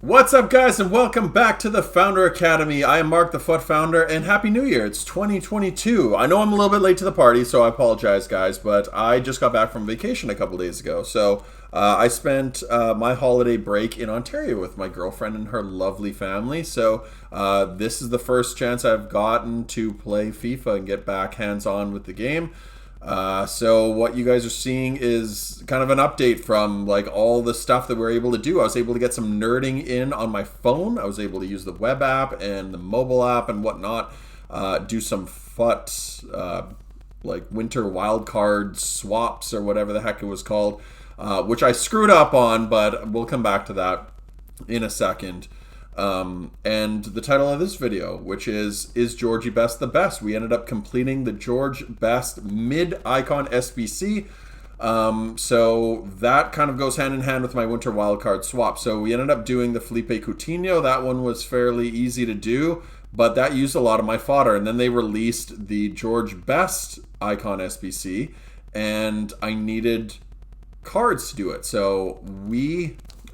What's up, guys, and welcome back to the Founder Academy. I am Mark, the FUT founder, and Happy New Year. It's 2022. I know I'm a little bit late to the party, so I apologize, guys, but I just got back from vacation a couple days ago. So I spent my holiday break in Ontario with my girlfriend and her lovely family. So this is the first chance I've gotten to play FIFA and get back hands-on with the game. So what you guys are seeing is kind of an update from like all the stuff that we're able to do. I was able to get some nerding in on my phone. I was able to use the web app and the mobile app and whatnot. Do some FUT, like winter wildcard swaps or whatever the heck it was called, which I screwed up on, but we'll come back to that in a second. And the title of this video, which is Georgie Best the Best? We ended up completing the George Best mid-icon SBC. So that kind of goes hand in hand with my winter wildcard swap. So we ended up doing the Felipe Coutinho. That one was fairly easy to do, but that used a lot of my fodder. And then they released the George Best icon SBC, and I needed cards to do it. So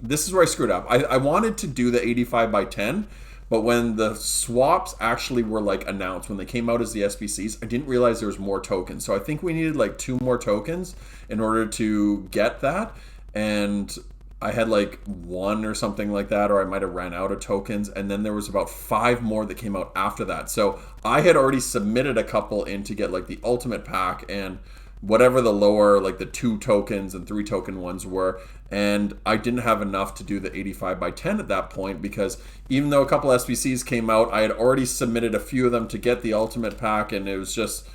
this is where I screwed up. I wanted to do the 85 by 10, but when the swaps actually were like announced, when they came out as the SBCs, I didn't realize there was more tokens. So I think we needed like 2 more tokens in order to get that. And I had like 1 or something like that, or I might have ran out of tokens. And then there was about 5 more that came out after that. So I had already submitted a couple in to get like the ultimate pack and whatever the lower, like the 2 tokens and 3 token ones were, and I didn't have enough to do the 85 by 10 at that point, because even though a couple SBCs came out, I had already submitted a few of them to get the ultimate pack, and it was just,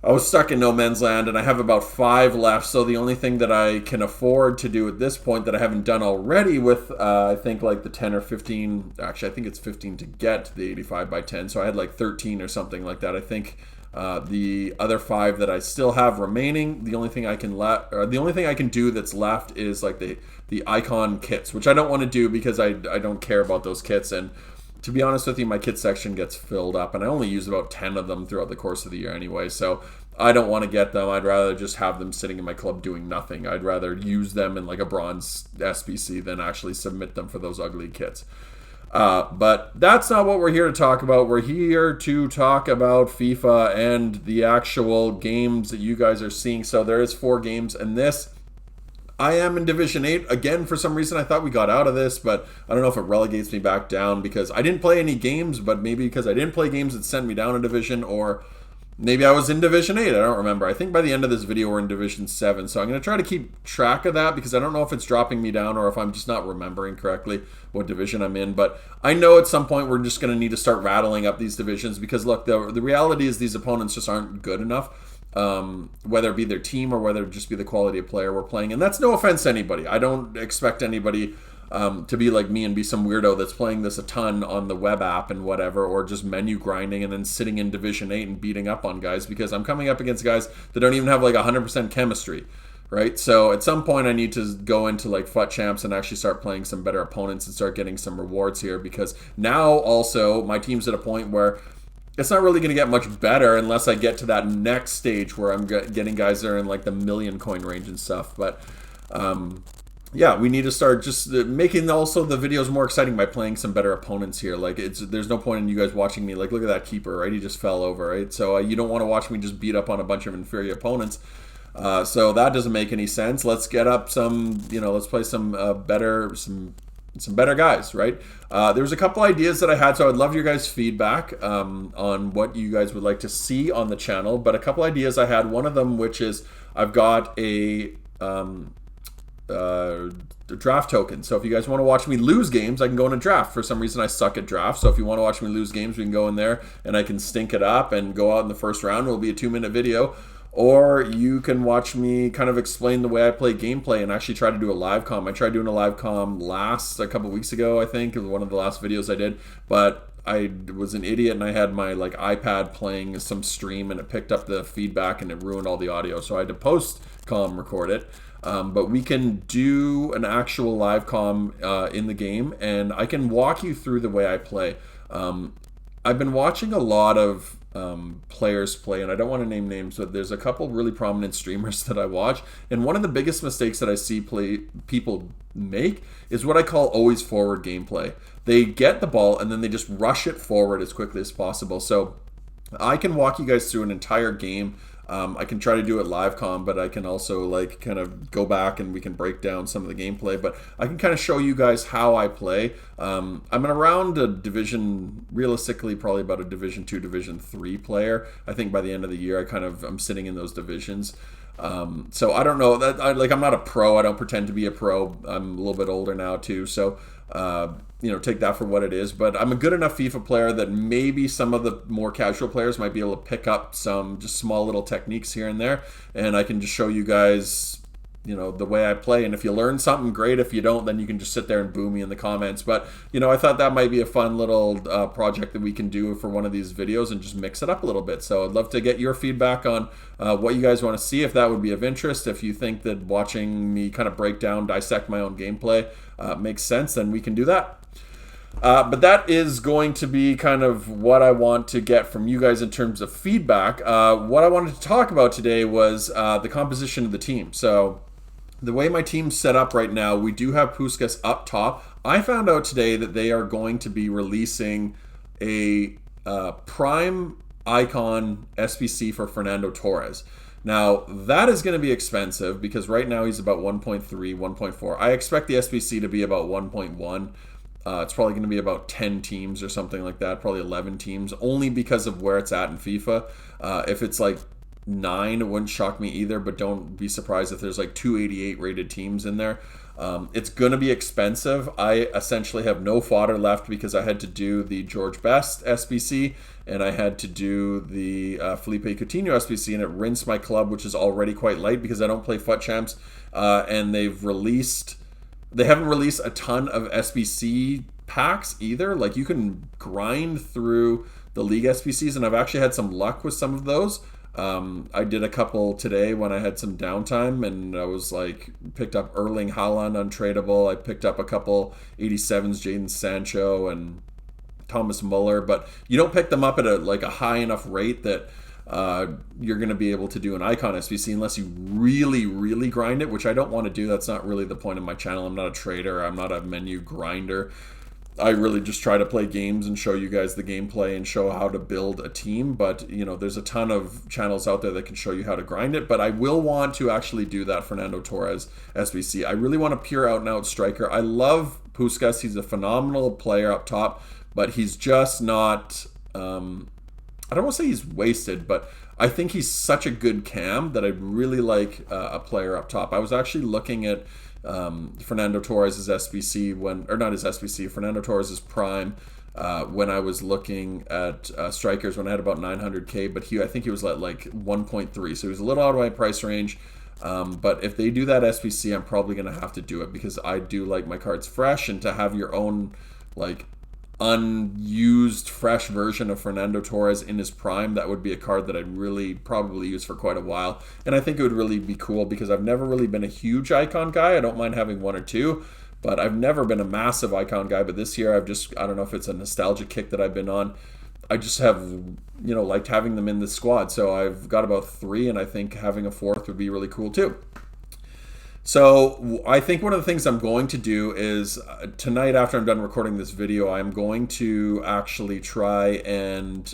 I was stuck in no man's land, and I have about 5 left. So the only thing that I can afford to do at this point that I haven't done already with, I think like the 10 or 15, actually I think it's 15 to get the 85 by 10. So I had like 13 or something like that. I think the other 5 that I still have remaining, the only thing I can do that's left is like the icon kits, which I don't want to do because I don't care about those kits. And to be honest with you, my kit section gets filled up, and I only use about 10 of them throughout the course of the year anyway. So I don't want to get them. I'd rather just have them sitting in my club doing nothing. I'd rather use them in like a bronze SBC than actually submit them for those ugly kits. But that's not what we're here to talk about. We're here to talk about FIFA and the actual games that you guys are seeing. So there is 4 games in this. I am in Division 8. Again, for some reason, I thought we got out of this, but I don't know if it relegates me back down because I didn't play any games, but maybe because I didn't play games that sent me down a division, or maybe I was in Division 8. I don't remember. I think by the end of this video, we're in Division 7. So I'm going to try to keep track of that because I don't know if it's dropping me down or if I'm just not remembering correctly what division I'm in. But I know at some point we're just going to need to start rattling up these divisions because, look, the reality is these opponents just aren't good enough, whether it be their team or whether it just be the quality of player we're playing. And that's no offense to anybody. I don't expect anybody to be like me and be some weirdo that's playing this a ton on the web app and whatever, or just menu grinding and then sitting in Division 8 and beating up on guys, because I'm coming up against guys that don't even have like 100% chemistry, right? So at some point I need to go into like FUT Champs and actually start playing some better opponents and start getting some rewards here, because now also my team's at a point where it's not really going to get much better unless I get to that next stage where I'm getting guys that are in like the million coin range and stuff. But yeah, we need to start just making also the videos more exciting by playing some better opponents here. Like, there's no point in you guys watching me like, look at that keeper, right? He just fell over, right? So you don't want to watch me just beat up on a bunch of inferior opponents. So that doesn't make any sense. Let's get up some, let's play some better guys, right? There was a couple ideas that I had, so I'd love your guys' feedback on what you guys would like to see on the channel. But a couple ideas I had, one of them which is I've got a draft token. So if you guys want to watch me lose games, I can go in a draft. For some reason I suck at draft, so if you want to watch me lose games, we can go in there and I can stink it up and go out in the first round. It'll be a 2-minute video. Or you can watch me kind of explain the way I play gameplay and actually try to do a live comm. I tried doing a live comm a couple weeks ago, I think. It was one of the last videos I did, but I was an idiot and I had my like iPad playing some stream and it picked up the feedback and it ruined all the audio. So I had to post comm record it. But we can do an actual live comm in the game, and I can walk you through the way I play. I've been watching a lot of players play, and I don't want to name names, but there's a couple really prominent streamers that I watch, and one of the biggest mistakes that I see people make is what I call always forward gameplay. They get the ball and then they just rush it forward as quickly as possible. So I can walk you guys through an entire game. I can try to do it live com, but I can also like kind of go back and we can break down some of the gameplay. But I can kind of show you guys how I play. I'm around a division, realistically probably about a Division 2, Division 3 player. I think by the end of the year I'm sitting in those divisions. So I don't know that I'm not a pro. I don't pretend to be a pro. I'm a little bit older now too. So take that for what it is. But I'm a good enough FIFA player that maybe some of the more casual players might be able to pick up some just small little techniques here and there. And I can just show you guys, the way I play. And if you learn something, great. If you don't, then you can just sit there and boo me in the comments. But, I thought that might be a fun little project that we can do for one of these videos and just mix it up a little bit. So I'd love to get your feedback on what you guys want to see, if that would be of interest. If you think that watching me kind of break down, dissect my own gameplay makes sense, then we can do that. But that is going to be kind of what I want to get from you guys in terms of feedback. What I wanted to talk about today was the composition of the team. So the way my team's set up right now, we do have Puskas up top. I found out today that they are going to be releasing a prime icon SBC for Fernando Torres. Now, that is going to be expensive because right now he's about 1.3, 1.4. I expect the SBC to be about 1.1. It's probably going to be about 10 teams or something like that, probably 11 teams, only because of where it's at in FIFA. If it's like 9, it wouldn't shock me either, but don't be surprised if there's like 288 rated teams in there. It's going to be expensive. I essentially have no fodder left because I had to do the George Best SBC and I had to do the Felipe Coutinho SBC, and it rinsed my club, which is already quite light because I don't play FUT Champs, and they haven't released a ton of SBC packs either. Like, you can grind through the league SBCs, and I've actually had some luck with some of those. I did a couple today when I had some downtime, and I was picked up Erling Haaland untradeable. I picked up a couple 87s, Jadon Sancho and Thomas Muller, but you don't pick them up at a high enough rate that you're going to be able to do an icon SBC unless you really, really grind it, which I don't want to do. That's not really the point of my channel. I'm not a trader. I'm not a menu grinder. I really just try to play games and show you guys the gameplay and show how to build a team. But, there's a ton of channels out there that can show you how to grind it. But I will want to actually do that Fernando Torres SBC. I really want a pure out-and-out striker. I love Puskas. He's a phenomenal player up top, but he's just not... I don't want to say he's wasted, but I think he's such a good cam that I really like a player up top. I was actually looking at Fernando Torres' SBC Fernando Torres' prime when I was looking at strikers when I had about 900k, but I think he was at 1.3, so he was a little out of my price range. But if they do that SBC, I'm probably going to have to do it because I do like my cards fresh, and to have your own unused fresh version of Fernando Torres in his prime, that would be a card that I'd really probably use for quite a while. And I think it would really be cool because I've never really been a huge icon guy. I don't mind having one or two, but I've never been a massive icon guy. But this year I don't know if it's a nostalgia kick that I've been on. I just have, liked having them in the squad. So I've got about 3, and I think having a 4th would be really cool too. So I think one of the things I'm going to do is tonight, after I'm done recording this video, I'm going to actually try and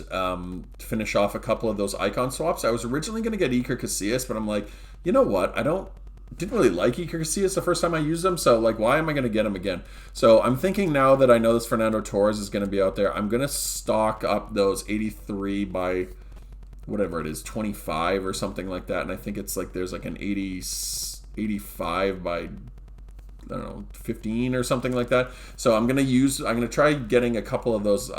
finish off a couple of those icon swaps. I was originally going to get Iker Casillas, but I'm like, you know what? Didn't really like Iker Casillas the first time I used them, so why am I going to get him again? So I'm thinking now that I know this Fernando Torres is going to be out there, I'm going to stock up those 83 by whatever it is, 25 or something like that, and I think it's there's an 85 by, I don't know, 15 or something like that. So I'm gonna try getting a couple of those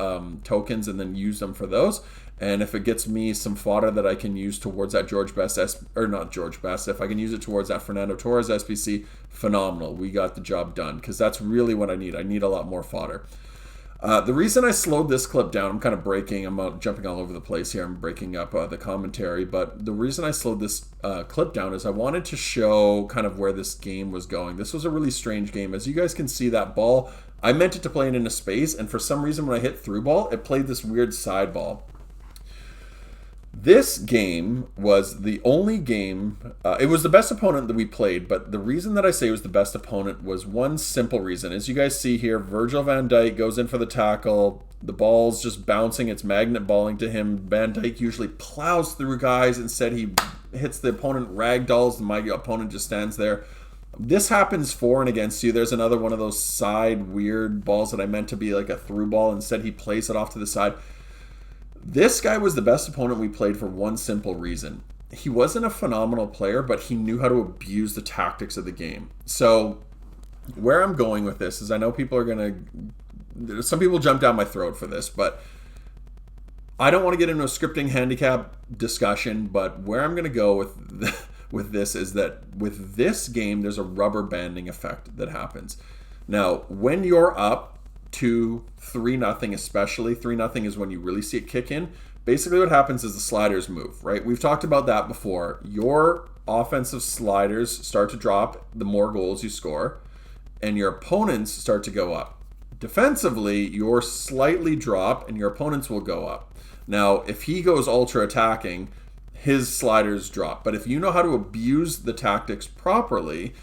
tokens and then use them for those. And if it gets me some fodder that I can use towards that if I can use it towards that Fernando Torres SBC, phenomenal. We got the job done, because that's really what I need. I need a lot more fodder. The reason I slowed this clip down, I'm kind of breaking, jumping all over the place here. I'm breaking up the commentary, but the reason I slowed this clip down is I wanted to show kind of where this game was going. This was a really strange game. As you guys can see, that ball, I meant it to play it into space, and for some reason when I hit through ball, it played this weird side ball. This game was the only game, it was the best opponent that we played, but the reason that I say it was the best opponent was one simple reason. As you guys see here, Virgil van Dijk goes in for the tackle, the ball's just bouncing, it's magnet balling to him. Van Dijk usually plows through guys, instead he hits the opponent, ragdolls, and my opponent just stands there. This happens for and against you. There's another one of those side weird balls that I meant to be like a through ball, instead he plays it off to the side. This guy was the best opponent we played for one simple reason. He wasn't a phenomenal player, but he knew how to abuse the tactics of the game. So where I'm going with this is, I know people are going to, some people jump down my throat for this, but I don't want to get into a scripting handicap discussion, but where I'm going to go with this is that with this game, there's a rubber banding effect that happens. Now, when you're up 2-3-0, especially 3-0 is when you really see it kick in. Basically what happens is the sliders move, right? We've talked about that before. Your offensive sliders start to drop the more goals you score, and your opponents start to go up. Defensively, you're slightly drop and your opponents will go up. Now, if he goes ultra attacking, his sliders drop. But if you know how to abuse the tactics properly,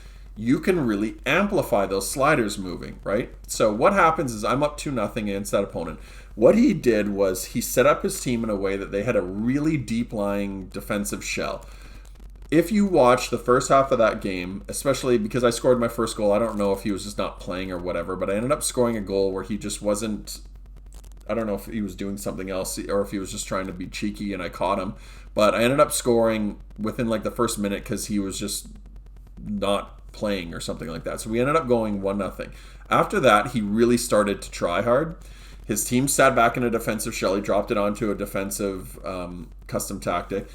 you can really amplify those sliders moving, right? So what happens is I'm up 2-0 against that opponent. What he did was he set up his team in a way that they had a really deep-lying defensive shell. If you watch the first half of that game, especially because I scored my first goal, I don't know if he was just not playing or whatever, but I ended up scoring a goal where he just wasn't, I don't know if he was doing something else or if he was just trying to be cheeky and I caught him. But I ended up scoring within like the first minute because he was just not playing or something like that. So we ended up going 1-0. After that, he really started to try hard. His team sat back in a defensive shell. He dropped it onto a defensive custom tactic,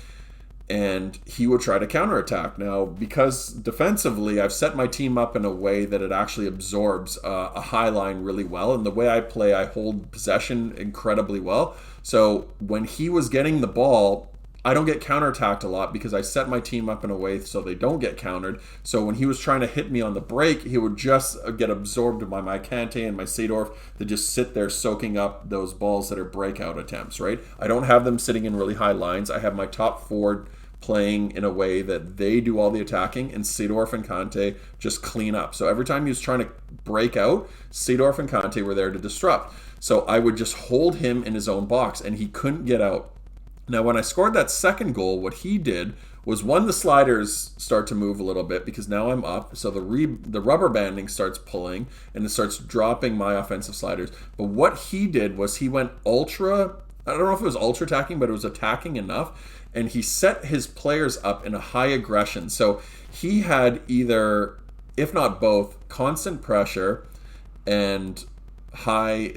and he would try to counterattack. Now, because defensively, I've set my team up in a way that it actually absorbs a high line really well. And the way I play, I hold possession incredibly well. So when he was getting the ball, I don't get counterattacked a lot because I set my team up in a way so they don't get countered. So when he was trying to hit me on the break, he would just get absorbed by my Kante and my Seedorf that just sit there soaking up those balls that are breakout attempts, right? I don't have them sitting in really high lines. I have my top forward playing in a way that they do all the attacking, and Seedorf and Kante just clean up. So every time he was trying to break out, Seedorf and Kante were there to disrupt. So I would just hold him in his own box, and he couldn't get out. Now, when I scored that second goal, what he did was, one, the sliders start to move a little bit because now I'm up. So the rubber banding starts pulling and it starts dropping my offensive sliders. But what he did was he went ultra, I don't know if it was ultra attacking, but it was attacking enough. And he set his players up in a high aggression. So he had either, if not both, constant pressure and high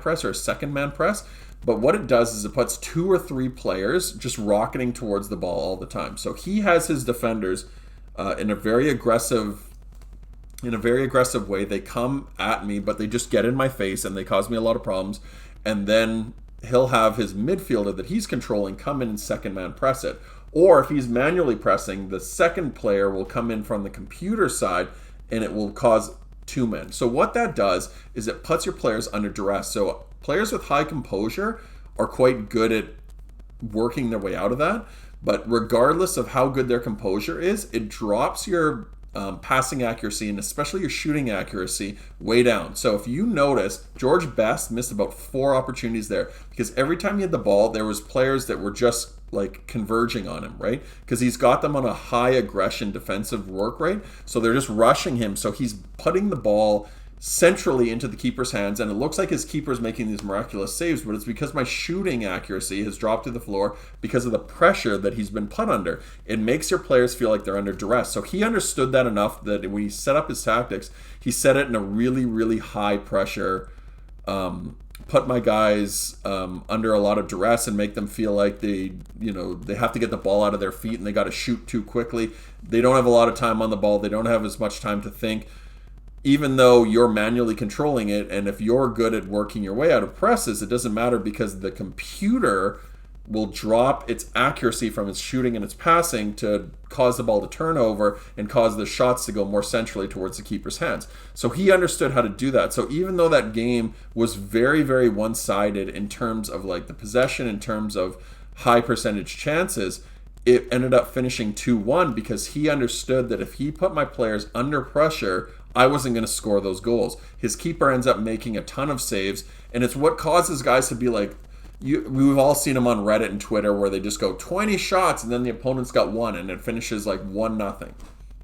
press or a second man press? But what it does is it puts 2 or 3 players just rocketing towards the ball all the time. So he has his defenders in a very aggressive way. They come at me, but they just get in my face and they cause me a lot of problems. And then he'll have his midfielder that he's controlling come in and second man press it. Or if he's manually pressing, the second player will come in from the computer side and it will cause 2 men. So what that does is it puts your players under duress. So players with high composure are quite good at working their way out of that. But regardless of how good their composure is, it drops your passing accuracy and especially your shooting accuracy way down. So if you notice, George Best missed about 4 opportunities there because every time he had the ball, there was players that were just like converging on him, right? Because he's got them on a high aggression defensive work rate. So they're just rushing him. So he's putting the ball centrally into the keeper's hands, and it looks like his keeper's making these miraculous saves, but it's because my shooting accuracy has dropped to the floor because of the pressure that he's been put under. It makes your players feel like they're under duress. So he understood that enough that when he set up his tactics, he set it in a really, really high pressure, put my guys under a lot of duress and make them feel like they have to get the ball out of their feet and they got to shoot too quickly. They don't have a lot of time on the ball. They don't have as much time to think. even though you're manually controlling it. And if you're good at working your way out of presses, it doesn't matter because the computer will drop its accuracy from its shooting and its passing to cause the ball to turn over and cause the shots to go more centrally towards the keeper's hands. So he understood how to do that. So even though that game was very, very one-sided in terms of like the possession, in terms of high percentage chances, it ended up finishing 2-1 because he understood that if he put my players under pressure, I wasn't going to score those goals. His keeper ends up making a ton of saves, and it's what causes guys to be like, we've all seen them on Reddit and Twitter where they just go 20 shots and then the opponent's got one and it finishes like 1-0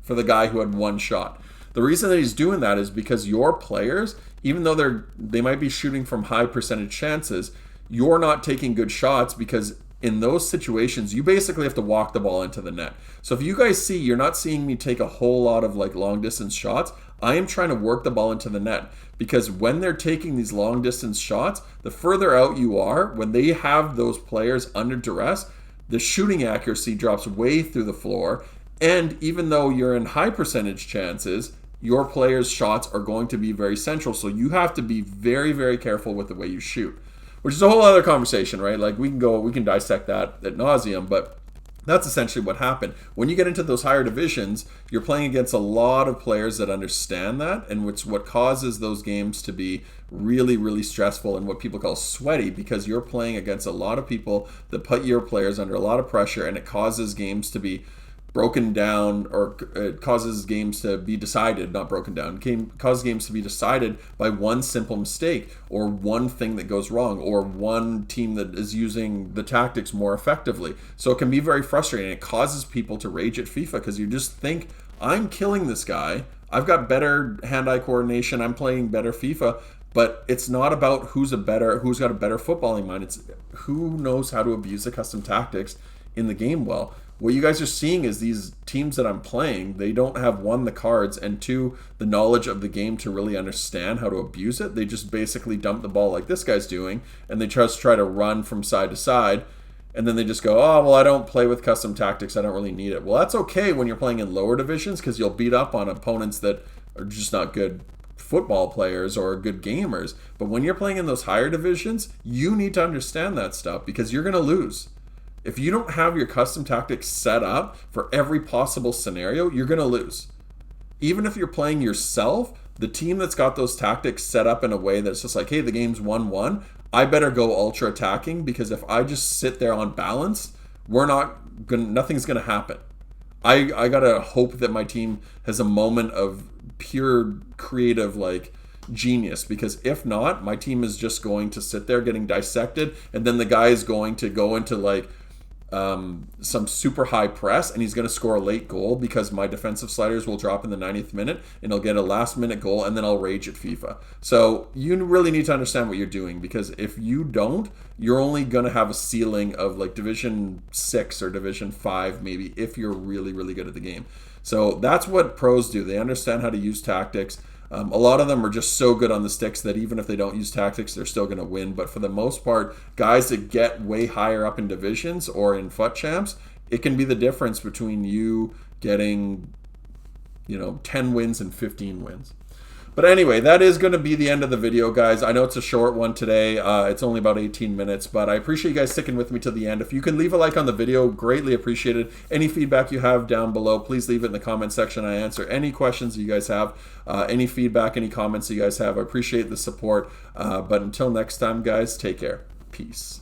for the guy who had one shot. The reason that he's doing that is because your players, even though they might be shooting from high percentage chances, you're not taking good shots because in those situations, you basically have to walk the ball into the net. So if you guys see, you're not seeing me take a whole lot of like long distance shots. I am trying to work the ball into the net because when they're taking these long distance shots, the further out you are, when they have those players under duress, the shooting accuracy drops way through the floor. And even though you're in high percentage chances, your players' shots are going to be very central. So you have to be very, very careful with the way you shoot, which is a whole other conversation, right? Like we can dissect that ad nauseum, but that's essentially what happened. When you get into those higher divisions, you're playing against a lot of players that understand that, and it's what causes those games to be really, really stressful and what people call sweaty, because you're playing against a lot of people that put your players under a lot of pressure, and it causes games to be broken down, or it causes games to be decided, not broken down, causes games to be decided by one simple mistake or one thing that goes wrong or one team that is using the tactics more effectively. So it can be very frustrating. It causes people to rage at FIFA because you just think, I'm killing this guy. I've got better hand-eye coordination. I'm playing better FIFA. But it's not about who's got a better footballing mind. It's who knows how to abuse the custom tactics in the game well. What you guys are seeing is these teams that I'm playing, they don't have, one, the cards, and two, the knowledge of the game to really understand how to abuse it. They just basically dump the ball like this guy's doing, and they just try to run from side to side, and then they just go, oh, well, I don't play with custom tactics. I don't really need it. Well, that's okay when you're playing in lower divisions because you'll beat up on opponents that are just not good football players or good gamers. But when you're playing in those higher divisions, you need to understand that stuff because you're going to lose. If you don't have your custom tactics set up for every possible scenario, you're going to lose. Even if you're playing yourself, the team that's got those tactics set up in a way that's just like, hey, the game's 1-1, I better go ultra attacking because if I just sit there on balance, nothing's going to happen. I got to hope that my team has a moment of pure creative like genius, because if not, my team is just going to sit there getting dissected, and then the guy is going to go into like some super high press and he's going to score a late goal because my defensive sliders will drop in the 90th minute and he'll get a last minute goal, and then I'll rage at FIFA. So you really need to understand what you're doing, because if you don't, you're only going to have a ceiling of like Division 6 or Division 5 maybe if you're really, really good at the game. So that's what pros do. They understand how to use tactics. A lot of them are just so good on the sticks that even if they don't use tactics, they're still going to win. But for the most part, guys that get way higher up in divisions or in FUT champs, it can be the difference between you getting, 10 wins and 15 wins. But anyway, that is going to be the end of the video, guys. I know it's a short one today. It's only about 18 minutes, but I appreciate you guys sticking with me to the end. If you can leave a like on the video, greatly appreciated. Any feedback you have down below, please leave it in the comment section. I answer any questions you guys have, any feedback, any comments you guys have. I appreciate the support. But until next time, guys, take care. Peace.